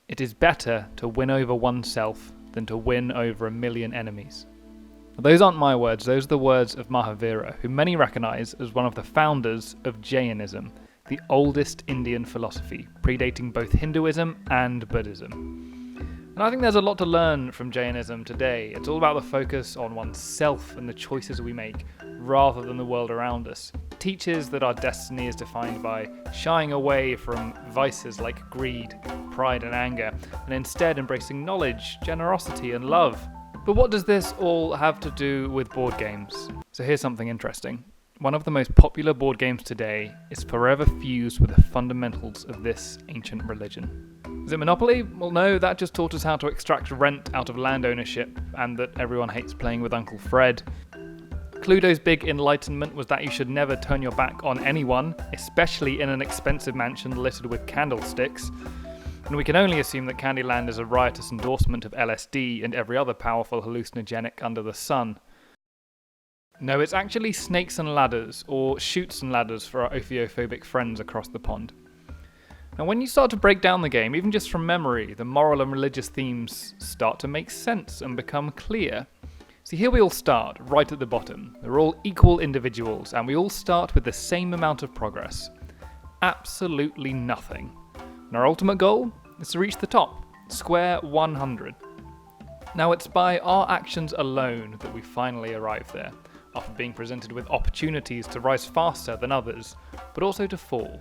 It is better to win over oneself than to win over 1,000,000 enemies. Now, those aren't my words, those are the words of Mahavira, who many recognise as one of the founders of Jainism, the oldest Indian philosophy, predating both Hinduism and Buddhism. And I think there's a lot to learn from Jainism today. It's all about the focus on oneself and the choices we make, rather than the world around us. It teaches that our destiny is defined by shying away from vices like greed, pride and anger, and instead embracing knowledge, generosity and love. But what does this all have to do with board games? So here's something interesting. One of the most popular board games today is forever fused with the fundamentals of this ancient religion. Is it Monopoly? Well, no, that just taught us how to extract rent out of land ownership, and that everyone hates playing with Uncle Fred. Cluedo's big enlightenment was that you should never turn your back on anyone, especially in an expensive mansion littered with candlesticks. And we can only assume that Candyland is a riotous endorsement of LSD and every other powerful hallucinogenic under the sun. No, it's actually Snakes and Ladders, or Chutes and Ladders for our ophiophobic friends across the pond. Now, when you start to break down the game, even just from memory, the moral and religious themes start to make sense and become clear. See, here we all start, right at the bottom. We're all equal individuals, and we all start with the same amount of progress. Absolutely nothing. And our ultimate goal is to reach the top, square 100. Now, it's by our actions alone that we finally arrive there, after being presented with opportunities to rise faster than others, but also to fall.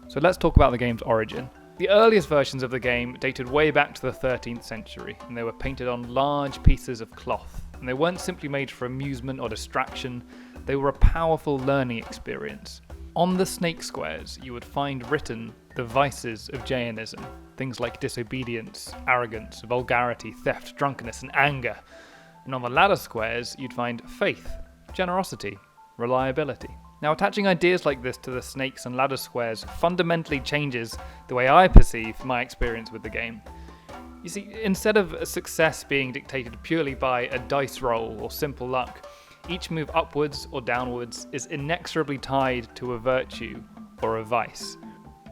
So let's talk about the game's origin. The earliest versions of the game dated way back to the 13th century, and they were painted on large pieces of cloth. And they weren't simply made for amusement or distraction, they were a powerful learning experience. On the snake squares, you would find written the vices of Jainism, things like disobedience, arrogance, vulgarity, theft, drunkenness, and anger. And on the ladder squares, you'd find faith, generosity, reliability. Now, attaching ideas like this to the snakes and ladder squares fundamentally changes the way I perceive my experience with the game. You see, instead of a success being dictated purely by a dice roll or simple luck, each move upwards or downwards is inexorably tied to a virtue or a vice.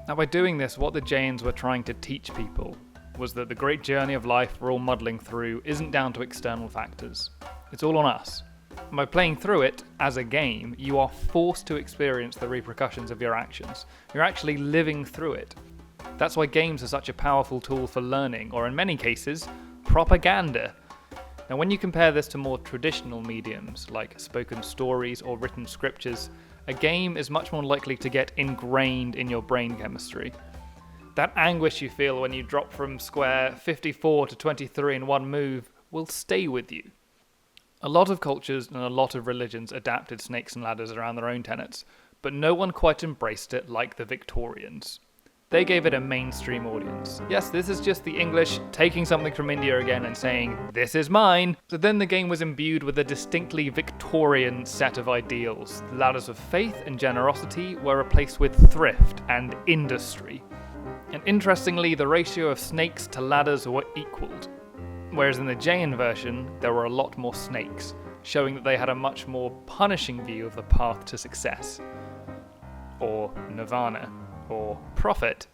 Now, by doing this, what the Jains were trying to teach people was that the great journey of life we're all muddling through isn't down to external factors. It's all on us. And by playing through it as a game, you are forced to experience the repercussions of your actions. You're actually living through it. That's why games are such a powerful tool for learning, or in many cases, propaganda. Now, when you compare this to more traditional mediums like spoken stories or written scriptures, a game is much more likely to get ingrained in your brain chemistry. That anguish you feel when you drop from square 54 to 23 in one move will stay with you. A lot of cultures and a lot of religions adapted snakes and ladders around their own tenets, but no one quite embraced it like the Victorians. They gave it a mainstream audience. Yes, this is just the English taking something from India again and saying, "This is mine." So then the game was imbued with a distinctly Victorian set of ideals. The ladders of faith and generosity were replaced with thrift and industry. And interestingly, the ratio of snakes to ladders were equaled. Whereas in the Jain version, there were a lot more snakes, showing that they had a much more punishing view of the path to success, or nirvana, or profit.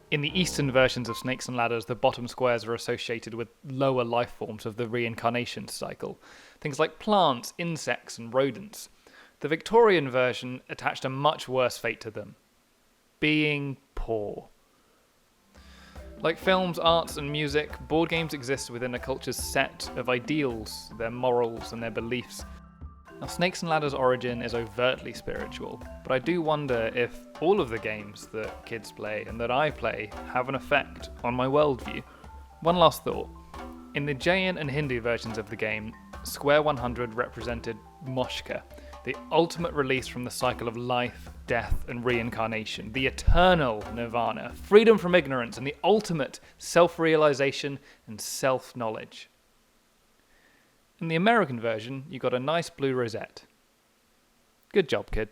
In the Eastern versions of Snakes and Ladders, the bottom squares are associated with lower life forms of the reincarnation cycle, things like plants, insects, and rodents. The Victorian version attached a much worse fate to them: being poor. Like films, arts, and music, board games exist within a culture's set of ideals, their morals, and their beliefs. Now, Snakes and Ladders' origin is overtly spiritual, but I do wonder if all of the games that kids play and that I play have an effect on my worldview. One last thought. In the Jain and Hindu versions of the game, Square 100 represented Moshka, the ultimate release from the cycle of life, death, and reincarnation, the eternal nirvana, freedom from ignorance, and the ultimate self-realization and self-knowledge. In the American version, you got a nice blue rosette. Good job, kid.